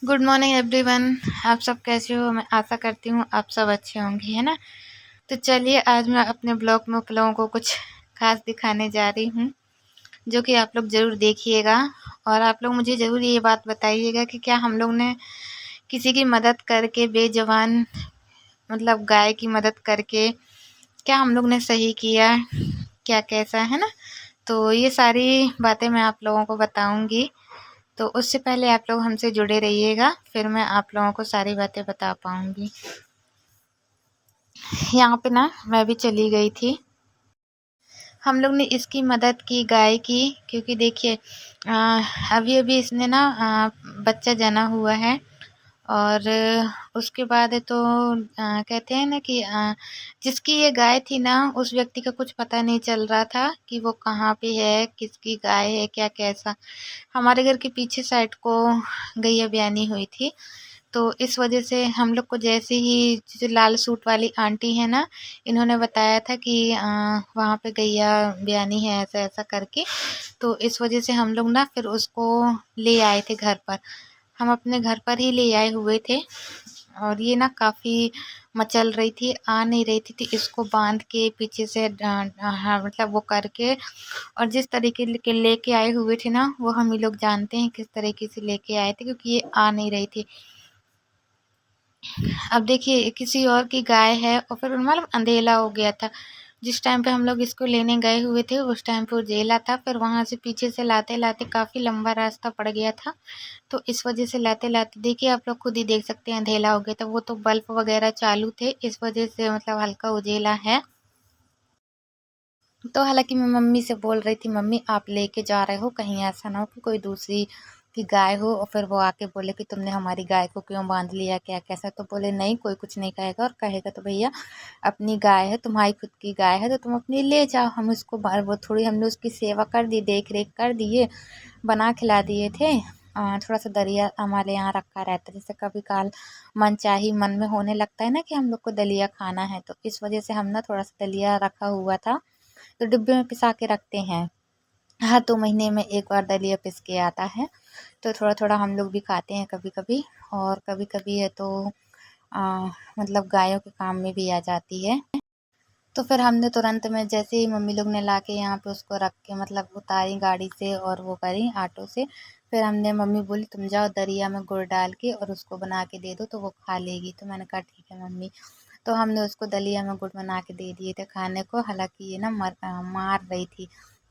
Good morning everyone. आप सब कैसे हो? मैं आशा करती हूँ आप सब अच्छे होंगे, है ना। तो चलिए आज मैं अपने ब्लॉग में आप लोगों को कुछ खास दिखाने जा रही हूँ, जो कि आप लोग ज़रूर देखिएगा। और आप लोग मुझे ज़रूर ये बात बताइएगा कि क्या हम लोग ने किसी की मदद करके बेज़ुबान मतलब गाय की मदद करके क्या हम लोग ने सही किया, क्या कैसा, है ना। तो ये सारी बातें मैं आप लोगों को बताऊँगी। तो उससे पहले आप लोग हमसे जुड़े रहिएगा, फिर मैं आप लोगों को सारी बातें बता पाऊँगी। यहाँ पे ना मैं भी चली गई थी। हम लोग ने इसकी मदद की गाय की, क्योंकि देखिए अभी-अभी इसने ना बच्चा जना हुआ है। और उसके बाद तो कहते हैं ना कि जिसकी ये गाय थी ना उस व्यक्ति का कुछ पता नहीं चल रहा था कि वो कहाँ पे है, किसकी गाय है, क्या कैसा। हमारे घर के पीछे साइड को गैया ब्यानी हुई थी, तो इस वजह से हम लोग को जैसे ही जो लाल सूट वाली आंटी है ना, इन्होंने बताया था कि वहाँ पे गैया ब्यानी है ऐसा-ऐसा करके। तो इस वजह से हम लोग ना फिर उसको ले आए थे घर पर। हम अपने घर पर ही ले आए हुए थे। और ये ना काफ़ी मचल रही थी, आ नहीं रही थी, तो इसको बाँध के पीछे से हाँ, मतलब वो करके और जिस तरीके के लेके आए हुए थे ना, वो हम ही लोग जानते हैं किस तरीके से लेके आए थे, क्योंकि ये आ नहीं रही थी। अब देखिए किसी और की गाय है और फिर मालूम अंधेला हो गया था। जिस टाइम पे हम लोग इसको लेने गए हुए थे उस टाइम पे उजेला था, फिर वहाँ से पीछे से लाते-लाते काफ़ी लंबा रास्ता पड़ गया था। तो इस वजह से लाते-लाते देखिए आप लोग खुद ही देख सकते हैं अंधेला हो गया था। वो तो बल्ब वगैरह चालू थे, इस वजह से मतलब हल्का उजेला है। तो हालाँकि मैं मम्मी से बोल रही थी, मम्मी आप लेके जा रहे हो, कहीं ऐसा ना हो कि कोई दूसरी की गाय हो और फिर वो आके बोले कि तुमने हमारी गाय को क्यों बांध लिया, क्या कैसा। तो बोले नहीं, कोई कुछ नहीं कहेगा, और कहेगा तो भैया अपनी गाय है, तुम्हारी खुद की गाय है तो तुम अपनी ले जाओ। हम उसको बार वो थोड़ी हमने उसकी सेवा कर दी, देख रेख कर दिए, बना खिला दिए थे। थोड़ा सा दलिया हमारे यहाँ रखा रहता है, जैसे कभी काल मनचाही मन में होने लगता है ना कि हम लोग को दलिया खाना है, तो इस वजह से हम ना थोड़ा सा दलिया रखा हुआ था, तो डिब्बे में पिसा के रखते हैं। हर 2 महीने में 1 बार दलिया पिस के आता है, तो थोड़ा-थोड़ा हम लोग भी खाते हैं कभी-कभी। और कभी-कभी है तो अ, मतलब गायों के काम में भी आ जाती है। तो फिर हमने तुरंत में जैसे ही मम्मी लोग ने लाके यहाँ पे उसको रख के मतलब उतारी गाड़ी से और वो करी ऑटो से, फिर हमने मम्मी बोली तुम जाओ दरिया में गुड़ डाल के और उसको बना के दे दो तो वो खा लेगी। तो मैंने कहा ठीक है मम्मी। तो हमने उसको दलिया में गुड़ बना के दे दिए थे खाने को। हालाँकि ये ना मार रही थी,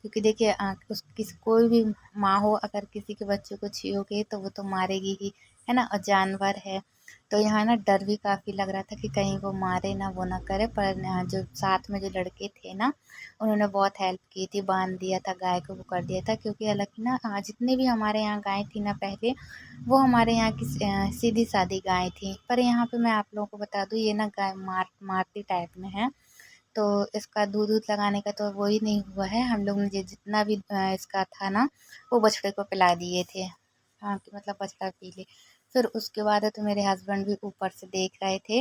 क्योंकि देखिए उस किसी कोई भी माँ हो अगर किसी के बच्चे को छुओगे तो वो तो मारेगी ही, है ना? और जानवर है, तो यहाँ ना डर भी काफ़ी लग रहा था कि कहीं वो मारे ना, वो ना करे। पर जो साथ में जो लड़के थे ना, उन्होंने बहुत हेल्प की थी, बांध दिया था गाय को, वो कर दिया था। क्योंकि हालाँकि ना जितनी भी हमारे यहाँ गाय थी ना पहले, वो हमारे यहाँ की सीधी-सादी गाय थी। पर यहाँ पे मैं आप लोगों को बता दूँ, ये ना गाय मारती टाइप में है, तो इसका दूध-वूध लगाने का तो वो ही नहीं हुआ है। हम लोग ने जितना भी इसका था ना, वो बछड़े को पिला दिए थे। हाँ, कि मतलब बछड़ा पी ले। फिर उसके बाद है तो मेरे हस्बैंड भी ऊपर से देख रहे थे।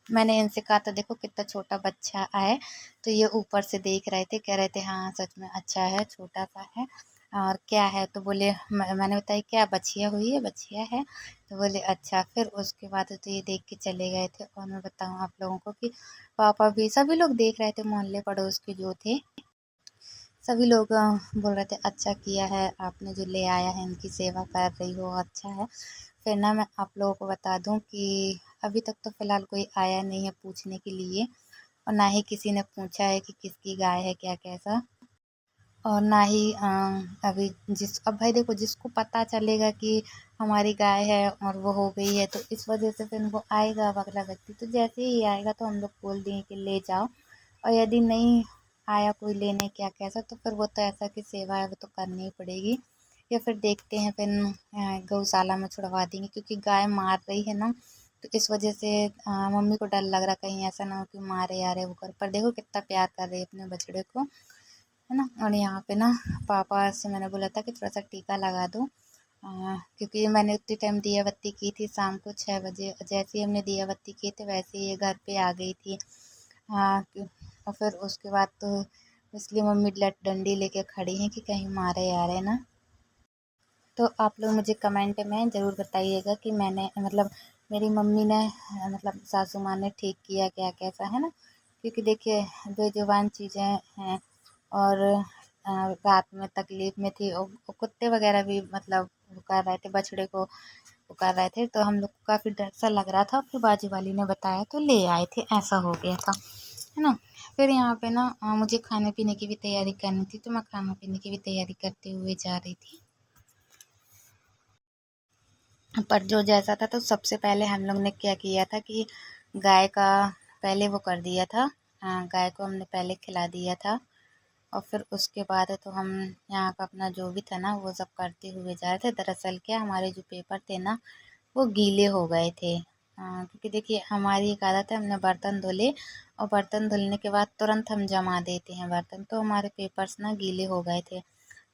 मैंने इनसे कहा था देखो कितना छोटा बच्चा है, तो ये ऊपर से देख रहे थे, कह रहे थे हाँ सच में अच्छा है, छोटा सा है। और क्या है तो बोले मैंने बताया क्या बछिया हुई है, बछिया है। तो बोले अच्छा। फिर उसके बाद तो ये देख के चले गए थे। और मैं बताऊँ आप लोगों को कि पापा भी सभी लोग देख रहे थे, मोहल्ले पड़ोस के जो थे सभी लोग बोल रहे थे अच्छा किया है आपने जो ले आया है, इनकी सेवा कर रही हो, अच्छा है। फिर ना मैं आप लोगों को बता दूं कि अभी तक तो फ़िलहाल कोई आया नहीं है पूछने के लिए, और ना ही किसी ने पूछा है कि किसकी गाय है क्या कैसा। और ना ही अभी अब भाई देखो जिसको पता चलेगा कि हमारी गाय है और वो हो गई है, तो इस वजह से फिर वो आएगा अब अगला व्यक्ति। तो जैसे ही आएगा तो हम लोग बोल दिए कि ले जाओ। और यदि नहीं आया कोई लेने क्या कैसा, तो फिर वो तो ऐसा कि सेवा है वो तो करनी ही पड़ेगी। या फिर देखते हैं फिर गौशाला में छुड़वा देंगे, क्योंकि गाय मार रही है ना, तो इस वजह से मम्मी को डर लग रहा कहीं ऐसा ना हो कि मारे आ रहे वो कर। पर देखो कितना प्यार कर रही है अपने बछड़े को, है ना। और यहाँ पे ना पापा से मैंने बोला था कि थोड़ा सा टीका लगा दो, क्योंकि मैंने उतनी टाइम दिया बत्ती की थी शाम को 6 बजे। जैसे ही हमने दिया बत्ती की थी वैसे ही ये घर पे आ गई थी। और फिर उसके बाद तो इसलिए मम्मी डंडी लेके खड़ी हैं कि कहीं मारे आ रहे ना। तो आप लोग मुझे कमेंट में ज़रूर बताइएगा कि मैंने मतलब मेरी मम्मी ने मतलब सासू माँ ने ठीक किया क्या कैसा, है ना। क्योंकि देखिए बेजुबान चीज़ें हैं और रात में तकलीफ़ में थी और कुत्ते वगैरह भी मतलब वो कर रहे थे, बछड़े को वो कर रहे थे, तो हम लोग को काफ़ी डर सा लग रहा था। फिर बाजू वाली ने बताया तो ले आए थे, ऐसा हो गया था, है ना। फिर यहाँ पे ना मुझे खाने पीने की भी तैयारी करनी थी, तो मैं खाना पीने की भी तैयारी करते हुए जा रही थी। पर जो जैसा था, तो सबसे पहले हम लोग ने क्या किया था कि गाय का पहले वो कर दिया था। गाय को हमने पहले खिला दिया था और फिर उसके बाद तो हम यहाँ का अपना जो भी था ना वो सब करते हुए जा रहे थे। दरअसल क्या हमारे जो पेपर थे ना वो गीले हो गए थे। क्योंकि देखिए हमारी एक आदत है, हमने बर्तन धुले और बर्तन धुलने के बाद तुरंत हम जमा देते हैं बर्तन, तो हमारे पेपर्स ना गीले हो गए थे।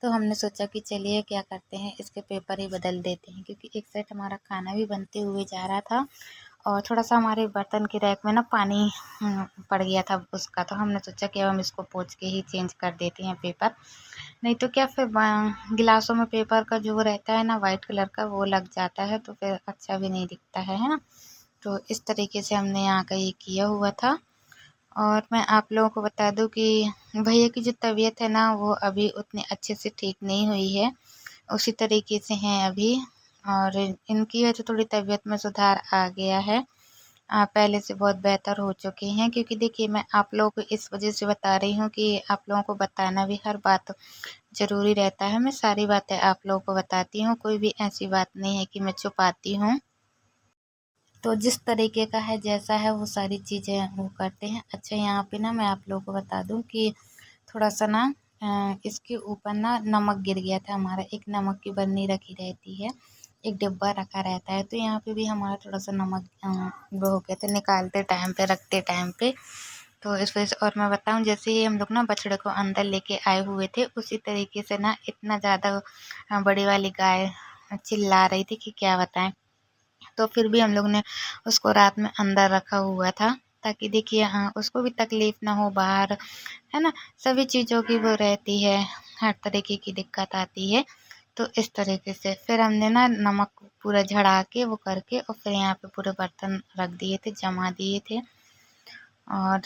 तो हमने सोचा कि चलिए क्या करते हैं, इसके पेपर ही बदल देते हैं, क्योंकि एक साइड हमारा खाना भी बनते हुए जा रहा था और थोड़ा-सा हमारे बर्तन के रैक में ना पानी पड़ गया था उसका, तो हमने सोचा कि अब हम इसको पोंछ के ही चेंज कर देते हैं पेपर। नहीं तो क्या फिर गिलासों में पेपर का जो रहता है ना वाइट कलर का वो लग जाता है, तो फिर अच्छा भी नहीं दिखता है ना। तो इस तरीके से हमने यहाँ का ये किया हुआ था। और मैं आप लोगों को बता दूँ कि भैया की जो तबीयत है ना वो अभी उतने अच्छे से ठीक नहीं हुई है, उसी तरीके से हैं अभी। और इनकी है जो थोड़ी तबीयत में सुधार आ गया है, पहले से बहुत बेहतर हो चुकी हैं। क्योंकि देखिए मैं आप लोगों को इस वजह से बता रही हूँ कि आप लोगों को बताना भी हर बात ज़रूरी रहता है। मैं सारी बातें आप लोगों को बताती हूँ, कोई भी ऐसी बात नहीं है कि मैं छुपाती हूँ। तो जिस तरीके का है जैसा है वो सारी चीज़ें वो करते हैं। अच्छा यहाँ पे ना मैं आप लोगों को बता दूँ कि थोड़ा-सा ना इसके ऊपर ना नमक गिर गया था हमारा, एक नमक की बरनी रखी रहती है, एक डिब्बा रखा रहता है, तो यहाँ पे भी हमारा थोड़ा-सा नमक वो हो गया था निकालते टाइम पे, रखते टाइम पे। तो इस वजह से और मैं बताऊँ जैसे ही हम लोग ना बछड़े को अंदर लेके आए हुए थे, उसी तरीके से ना इतना ज़्यादा बड़ी वाली गाय चिल्ला रही थी कि क्या बताएँ। तो फिर भी हम लोग ने उसको रात में अंदर रखा हुआ था, ताकि देखिए उसको भी तकलीफ़ ना हो बाहर, है ना? सभी चीज़ों की वो रहती है, हर तरीके की दिक्कत आती है। तो इस तरीके से फिर हमने ना नमक पूरा झड़ा के वो करके और फिर यहाँ पे पूरे बर्तन रख दिए थे, जमा दिए थे। और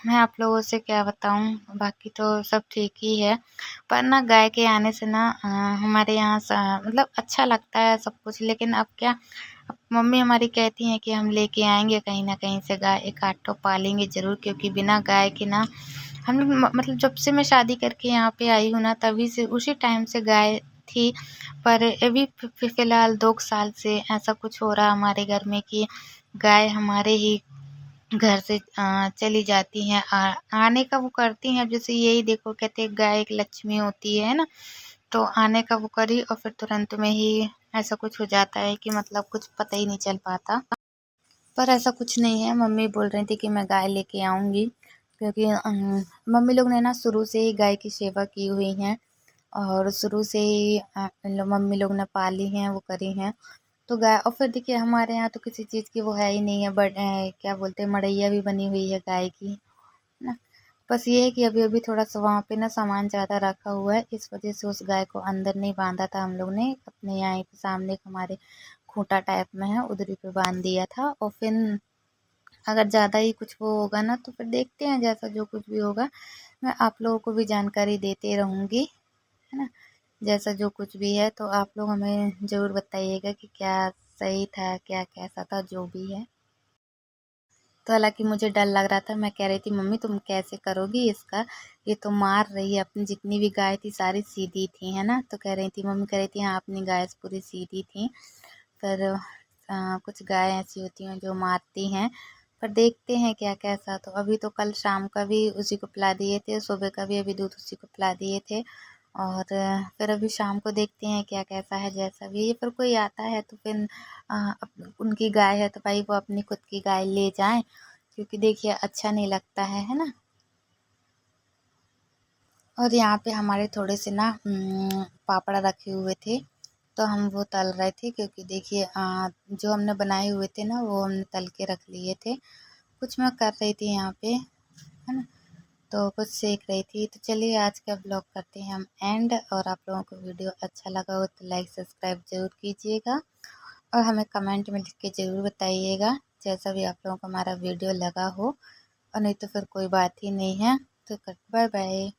मैं आप लोगों से क्या बताऊँ, बाकी तो सब ठीक ही है। पर ना गाय के आने से ना हमारे यहाँ मतलब अच्छा लगता है सब कुछ, लेकिन अब क्या, अब मम्मी हमारी कहती हैं कि हम लेके आएँगे कहीं न कहीं से गाय, एक आध ठो पालेंगे ज़रूर, क्योंकि बिना गाय के ना हम लोग मतलब जब से मैं शादी करके यहाँ पे आई हूँ ना तभी से उसी टाइम से गाय थी। पर अभी फ़िलहाल 2 साल से ऐसा कुछ हो रहा है हमारे घर में कि गाय हमारे ही घर से चली जाती हैं। आने का वो करती हैं, जैसे यही देखो कहते हैं गाय एक लक्ष्मी होती है ना, तो आने का वो करी और फिर तुरंत में ही ऐसा कुछ हो जाता है कि मतलब कुछ पता ही नहीं चल पाता। पर ऐसा कुछ नहीं है, मम्मी बोल रही थी कि मैं गाय लेके आऊँगी, क्योंकि मम्मी लोग ने ना शुरू से ही गाय की सेवा की हुई है और शुरू से ही मम्मी लोग ने पाली हैं, वो करी हैं। तो गाय और फिर देखिए हमारे यहाँ तो किसी चीज़ की वो है ही नहीं है, बट क्या बोलते हैं मड़ैया भी बनी हुई है गाय की, ना। बस ये है कि अभी-अभी थोड़ा-सा वहाँ पे ना सामान ज़्यादा रखा हुआ है, इस वज़ह से उस गाय को अंदर नहीं बाँधा था हम लोग ने, अपने यहाँ पे सामने एक हमारे खूँटा टाइप में है, उधर ही पे बाँध दिया था। और फिर अगर ज़्यादा ही कुछ वो होगा ना तो फिर देखते हैं, जैसा जो कुछ भी होगा मैं आप लोगों को भी जानकारी देते रहूँगी, है ना। जैसा जो कुछ भी है तो आप लोग हमें ज़रूर बताइएगा कि क्या सही था, क्या कैसा था, जो भी है। तो हालाँकि मुझे डर लग रहा था, मैं कह रही थी मम्मी तुम कैसे करोगी इसका, ये तो मार रही है, अपनी जितनी भी गाय थी सारी सीधी थी, है ना। तो कह रही थी मम्मी, कह रही थी हाँ अपनी गाय पूरी सीधी थी। पर कुछ गाय ऐसी होती हैं जो मारती हैं, पर देखते हैं क्या कैसा। तो अभी तो कल शाम का भी उसी को पिला दिए थे, सुबह का भी अभी दूध उसी को पिला दिए थे। और फिर अभी शाम को देखते हैं क्या कैसा है, जैसा भी है। फिर कोई आता है तो फिर उनकी गाय है तो भाई वो अपनी खुद की गाय ले जाएं, क्योंकि देखिए अच्छा नहीं लगता है ना। और यहाँ पे हमारे थोड़े से ना पापड़ रखे हुए थे, तो हम वो तल रहे थे, क्योंकि देखिए जो हमने बनाए हुए थे ना वो हमने तल के रख लिए थे। कुछ मैं कर रही थी यहाँ पे, है ना। तो कुछ सीख रही थी। तो चलिए आज का ब्लॉग करते हैं हम एंड, और आप लोगों को वीडियो अच्छा लगा हो तो लाइक सब्सक्राइब ज़रूर कीजिएगा और हमें कमेंट में लिख के ज़रूर बताइएगा जैसा भी आप लोगों को हमारा वीडियो लगा हो। और नहीं तो फिर कोई बात ही नहीं है। तो बाय बाय।